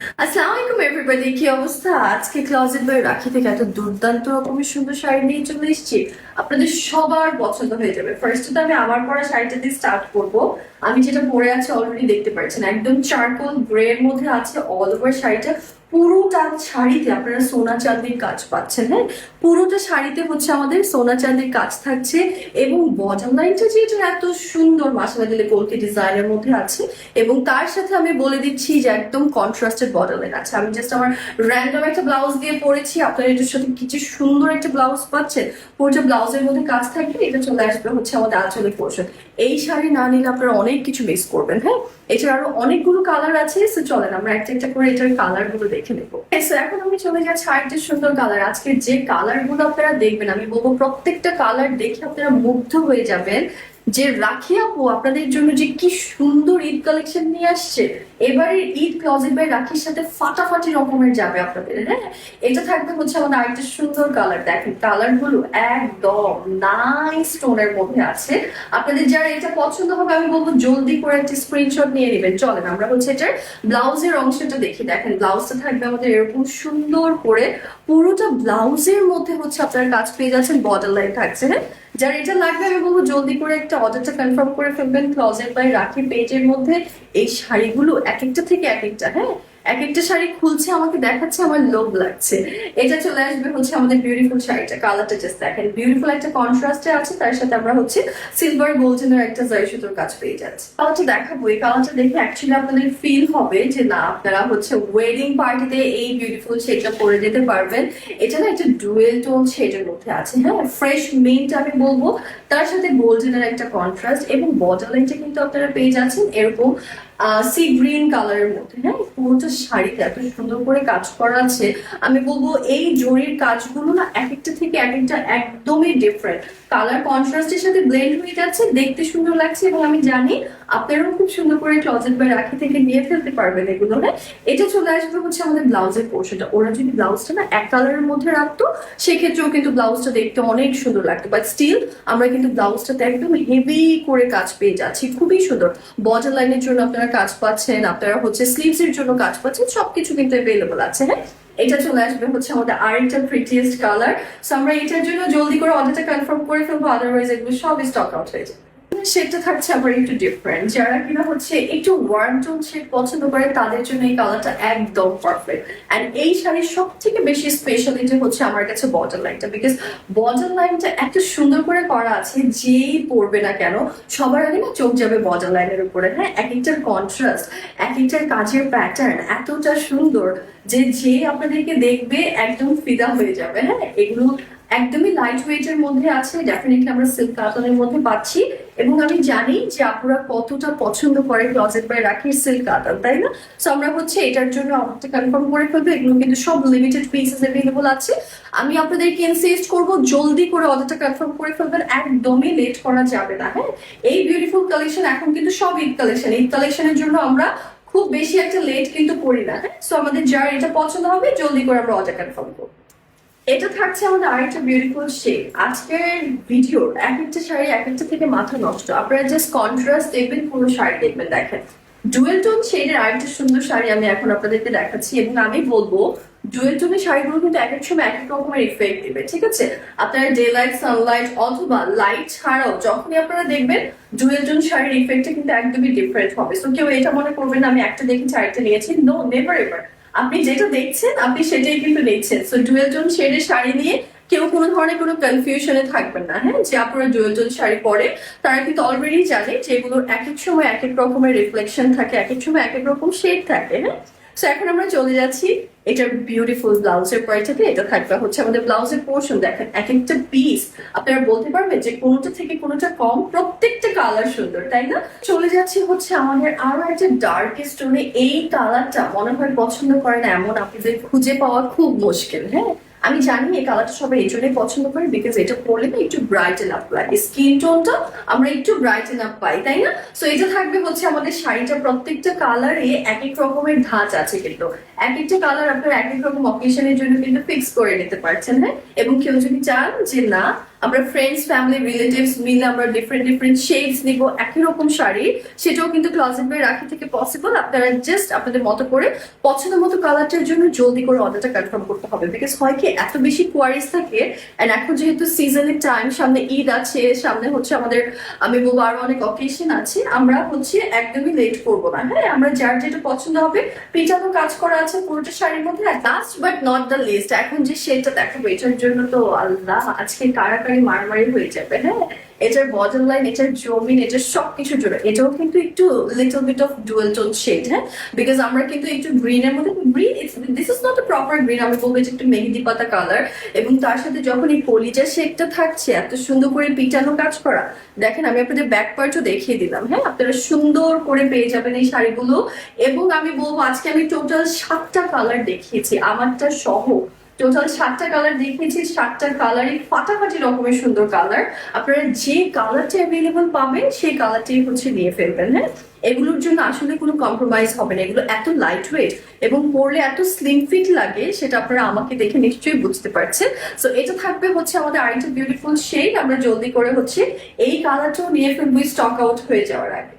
আসসালামু আলাইকুম এভরিবডি, কি অবস্থা? আজকে ক্লজেট বাই রাখি থেকে এত দুর্দান্ত রকমের সুন্দর শাড়ি নিয়ে চলে এসেছি। আপনাদের সবার পছন্দ হয়ে যাবে। ফার্স্টে তো আমি আমার পরা শাড়িটা দিয়ে স্টার্ট করব। আমি যেটা পরে আছি অলরেডি দেখতে পাচ্ছেন, একদম চারকোল গ্রে এর মধ্যে আছে অল ওভার শাড়িটা। পুরোটা শাড়িতে আপনারা সোনা চাঁদির কাজ পাচ্ছেন। হ্যাঁ, পুরোটা শাড়িতে হচ্ছে আমাদের সোনা চাঁদির কাজ থাকছে এবং বটম লাইনটা যে এটা এত সুন্দর মাসালা দিলে কলকি ডিজাইনের মধ্যে আছে। এবং তার সাথে আমি বলে দিচ্ছি যে একদম কন্ট্রাস্টেড বটম লাইন আছে। আমি জাস্ট আমার র্যান্ডম একটা ব্লাউজ দিয়ে পরেছি, আপনারা এটার সাথে কিছু সুন্দর একটা ব্লাউজ পাচ্ছেন। পুরোটা ব্লাউজের মধ্যে কাজ থাকবে, এটা চলে আসবে হচ্ছে আমাদের আঁচলের পোর্শন। এই শাড়ি না নিলে আপনারা অনেক কিছু মিস করবেন। হ্যাঁ, এছাড়া আরো অনেকগুলো কালার আছে, সো চলেন আমরা একটা একটা করে এটার কালার গুলো দেখে নেবো। এখন আমি চলে যাচ্ছি আরেকটা সুন্দর কালার। আজকে যে কালার গুলো আপনারা দেখবেন, আমি বলবো প্রত্যেকটা কালার দেখে আপনারা মুগ্ধ হয়ে যাবেন যে রাখি আপু আপনাদের জন্য যে কি সুন্দর ঈদ কালেকশন নিয়ে আসছে। এবারে ঈদ ক্লজেট বাই রাখির সাথে ফাটাফাটি রকমের যাবে আপনাদের। হ্যাঁ, এটা থাকবে হচ্ছে আমাদের আরেকটা সুন্দর কালার। দেখেন কালার গুলো একদম নাইস টোনের মধ্যে আছে। আপনাদের যারা এটা পছন্দ হবে আমি বলবো জলদি করে একটা স্ক্রিনশট নিয়ে নেবেন। চলেন আমরা হচ্ছে এটার ব্লাউজের অংশটা দেখি। দেখেন ব্লাউজটা থাকবে আমাদের এরকম সুন্দর করে, পুরোটা ব্লাউজের মধ্যে হচ্ছে আপনারা কাজ পেয়ে যাচ্ছেন, বর্ডার লাইন থাকছে। হ্যাঁ, যার এটা লাগবে আমি বলবো জলদি করে একটা অর্ডারটা কনফার্ম করে ফেলবেন ক্লজেট বাই রাখি পেজের মধ্যে। এই শাড়িগুলো এক একটা থেকে এক একটা, হ্যাঁ, এক একটা শাড়ি খুলছে আমাকে দেখাচ্ছে, আমার লোভ লাগছে। এটা চলে আসবে হচ্ছে আমাদের বিউটিফুল শাড়িটা। কালারটা জাস্ট দেখেন, বিউটিফুল একটা কন্ট্রাস্টে আছে, তার সাথে আমরা হচ্ছে সিলভার গোল্ডেনের একটা জরি সুতোর কাজ পেয়ে যাচ্ছি। কালারটা দেখাবো, এই কালারটা দেখে অ্যাকচুয়ালি আপনাদের ফিল হবে যে না আপনারা হচ্ছে ওয়েডিং পার্টিতে এই বিউটিফুল শেডটা পরে যেতে পারবেন। এটা না একটা ডুয়েল টোন শেডের মধ্যে আছে। হ্যাঁ, ফ্রেশ মিন্ট আমি বলবো, তার সাথে গোল্ডেনের একটা কন্ট্রাস্ট এবং বর্ডার লাইনটা কিন্তু আপনারা পেয়ে যাচ্ছেন এরকম সি গ্রিন কালারের মধ্যে। হ্যাঁ, পুরোটা শাড়িতে এত সুন্দর করে কাজ করা আছে। আমি বলবো এই জরির কাজগুলো না এক একটা থেকে এক একটা একদমই ডিফারেন্ট। কালার কন্ট্রাস্টের সাথে ব্লেন্ড হয়ে যাচ্ছে, দেখতে সুন্দর লাগছে এবং আমি জানি আপনারাও খুব সুন্দর করে ক্লজেট বাই রাখি থেকে নিয়ে ফেলতে পারবেন এগুলো। হ্যাঁ, এটা চলে আসবে হচ্ছে আমাদের ব্লাউজের পোর্শনটা। ওরা যদি ব্লাউজটা না এক কালারের মধ্যে রাখতো সেক্ষেত্রেও কিন্তু ব্লাউজটা দেখতে অনেক সুন্দর লাগতো, বাট স্টিল আমরা কিন্তু ব্লাউজটাতে একদম হেভি করে কাজ পেয়ে যাচ্ছি, খুবই সুন্দর। বর্ডার লাইনের জন্য আপনারা কাজ পাচ্ছেন, আপনারা হচ্ছে স্লিভস এর জন্য কাজ পাচ্ছেন, সবকিছু কিন্তু অ্যাভেলেবল আছে। হ্যাঁ, এটা চলে আসবে হচ্ছে আমাদের আরেকটা প্রিটিয়েস্ট কালার। সো আমরা এটার জন্য জলদি করে অর্ডারটা কনফার্ম করে ফেলবো, আদারওয়াইজ এগুলো সব স্টক আউট হয়ে যাবে। সেটা থাকছে আবার একটু ডিফারেন্ট, যারা কিনা হচ্ছে একটু ওয়ার্ম টোন শেড পছন্দ করে তাদের জন্য এই কালারটা একদম পারফেক্ট। এন্ড এই শাড়ির সব থেকে বেশি স্পেশালিটি হচ্ছে আমার কাছে বর্ডার লাইনটা, বিকজ বর্ডার লাইনটা এত সুন্দর করে করা আছে, যেই পরবে না কেন সবার আগে না চোখ যাবে বর্ডার লাইনের উপরে। হ্যাঁ, এক একটার কন্ট্রাস্ট, এক একটার কাজের প্যাটার্ন এতটা সুন্দর যে যে আপনাদেরকে দেখবে একদম ফিদা হয়ে যাবে। হ্যাঁ, এগুলো একদমই লাইট ওয়েট এর মধ্যে আছে, ডেফিনেটলি আমরা সিল্ক কাটনের মধ্যে পাচ্ছি। এবং আমি জানি যে আপনারা কতটা পছন্দ করে ক্লজেট বাই রাখির সিল্ক কাটন, তাই না? সো আমরা হচ্ছে এটার জন্য অর্ডারটা কনফার্ম করে ফেলবো। এগুলো কিন্তু সব লিমিটেড পিসেস অ্যাভেলেবল আছে। আমি আপনাদেরকে ইনসিস্ট করবো জলদি করে অর্ডারটা কনফার্ম করে ফেলবেন, একদমই লেট করা যাবে না। হ্যাঁ, এই বিউটিফুল কালেকশন এখন কিন্তু সব ঈদ কালেকশন, ঈদ কালেকশনের জন্য আমরা খুব বেশি একটা লেট কিন্তু করি না। হ্যাঁ, সো আমাদের যার এটা পছন্দ হবে জলদি করে আমরা অর্ডার কনফার্ম করবো। এটা থাকছে আমাদের আরেকটা বিউটিফুল শেড। আজকের ভিডিওর এক একটা শাড়ি এক একটা থেকে মাথা নষ্ট, আপনারা জাস্ট কন্ট্রাস্ট দেখবেন, পুরো শাড়ি দেখবেন। দেখেন ডুয়েল টোন শেডের আরেকটা সুন্দর শাড়ি আমি এখন আপনাদেরকে দেখাচ্ছি এবং আমি বলবো ডুয়েল টোনের শাড়িগুলো কিন্তু এক এক সময় এক এক রকমের ইফেক্ট দিবে। ঠিক আছে, আপনারা ডে লাইট, সানলাইট অথবা লাইট ছাড়াও যখনই আপনারা দেখবেন ডুয়েল টোন শাড়ির ইফেক্টটা কিন্তু একদমই ডিফারেন্ট হবে। তো কেউ এটা মনে করবেন আমি একটা দেখেছি আরেকটা নিয়েছি, নো, নেভার এভার। আপনি যেটা দেখছেন আপনি সেটাই কিন্তু নিচ্ছেন। সো ডুয়েল টোন শেডের শাড়ি নিয়ে কেউ কোনো ধরনের কোনো কনফিউশনে থাকবেন না। হ্যাঁ, যে আপনারা ডুয়েল টোন শাড়ি পরে তারা কিন্তু অলরেডি জানে যে এগুলোর এক এক সময় এক এক রকমের রিফ্লেকশন থাকে, এক এক সময় এক এক রকম শেড থাকে। হ্যাঁ, সো এখন আমরা চলে যাচ্ছি এটার বিউটিফুল ব্লাউজের পরেটাতে। এটা থাকবে হচ্ছে আমাদের ব্লাউজের পোর্শন। দেখেন এক একটা পিস আপনারা বলতে পারবেন যে কোনোটা থেকে কোনোটা কম, প্রত্যেকটা কালার সুন্দর, তাই না? চলে যাচ্ছি হচ্ছে আমাদের আরো একটা ডার্কেস্ট টোনে। এই কালারটা মনে হয় পছন্দ করে না এমন আপনাদের খুঁজে পাওয়া খুব মুশকিল। হ্যাঁ, আমি জানি এই কালারটা সবাই এই জন্যই পছন্দ করে, বিকজ এটা পরলে না একটু ব্রাইটেন আপ লাগে, স্কিন টোনটা আমরা একটু ব্রাইটেন আপ পাই, তাই না? সো এটা থাকবে হচ্ছে আমাদের শাড়িটা প্রত্যেকটা কালারে এক এক রকমের ধাঁচ আছে, কিন্তু এক একটা কালার আপনারা এক এক রকম অকেশনের জন্য কিন্তু ফিক্স করে নিতে পারছেন। হ্যাঁ, এবং কেউ যদি চান যে না আমরা ফ্রেন্ডস ফ্যামিলি রিলেটিভস মিলে আমরা ডিফারেন্ট ডিফারেন্ট শেডস নিব একই রকম শাড়ি, সেটাও কিন্তু ক্লজেট বাই রাখি থেকে পসিবল। আপনারা জাস্ট আপনাদের মতো করে পছন্দ মতো কালারটার জন্য জলদি করে অর্ডারটা কনফার্ম করতে হবে। বিকজ হয় কি এত বেশি কোয়ারিজ থাকে, এন্ড এখন যেহেতু সিজনের টাইম, সামনে ঈদ আছে, সামনে হচ্ছে আমাদের আমি বলবো আরো অনেক অকেশন আছে, আমরা হচ্ছে একদমই লেট করবো না। হ্যাঁ, আমরা যার যেটা পছন্দ হবে, পিটানো কাজ করা আছে পুরোটা শাড়ির মধ্যে। Last but not the least, এখন যে শেডটা দেখাবো এটার জন্য তো আল্লাহ আজকে কারাকারি মারামারি হয়ে যাবে। হ্যাঁ, এটার বর্ডার লাইন, এটার জমিন, এটার সবকিছু জুড়ে এটাও কিন্তু একটু little bit of dual tone shade. হ্যাঁ, বিকজ আমরা কিন্তু একটু গ্রিনের মধ্যে, green this is not a proper green, আমি বলবো যে একটু মেহেদি পাতা কালার, এবং তার সাথে যখন এই পলিটা শেডটা থাকছে এত সুন্দর করে পিটানো কাজ করা। দেখেন আমি আপনাদের ব্যাক পার্টও দেখিয়ে দিলাম। হ্যাঁ, আপনারা সুন্দর করে পেয়ে যাবেন এই শাড়িগুলো। এবং আমি বলবো আজকে আমি টোটাল 7টা কালার দেখিয়েছি, আমারটা সহ টোটাল 7টা কালার দেখিয়েছি। 7টা কালারই ফাটাফাটি রকমের সুন্দর কালার। আপনারা যে কালারটা অ্যাভেলেবল পাবেন সেই কালারটাই হচ্ছে নিয়ে ফেলবেন। হ্যাঁ, এগুলোর জন্য আসলে কোনো কম্প্রোমাইজ হবে না। এগুলো এত লাইট ওয়েট এবং পরলে এত স্লিম ফিট লাগে, সেটা আপনারা আমাকে দেখে নিশ্চয়ই বুঝতে পারছেন। সো এটা থাকবে হচ্ছে আমাদের আরেকটা বিউটিফুল শেড। আমরা জলদি করে হচ্ছে এই কালারটাও নিয়ে ফেলবো স্টক আউট হয়ে যাওয়ার আগে।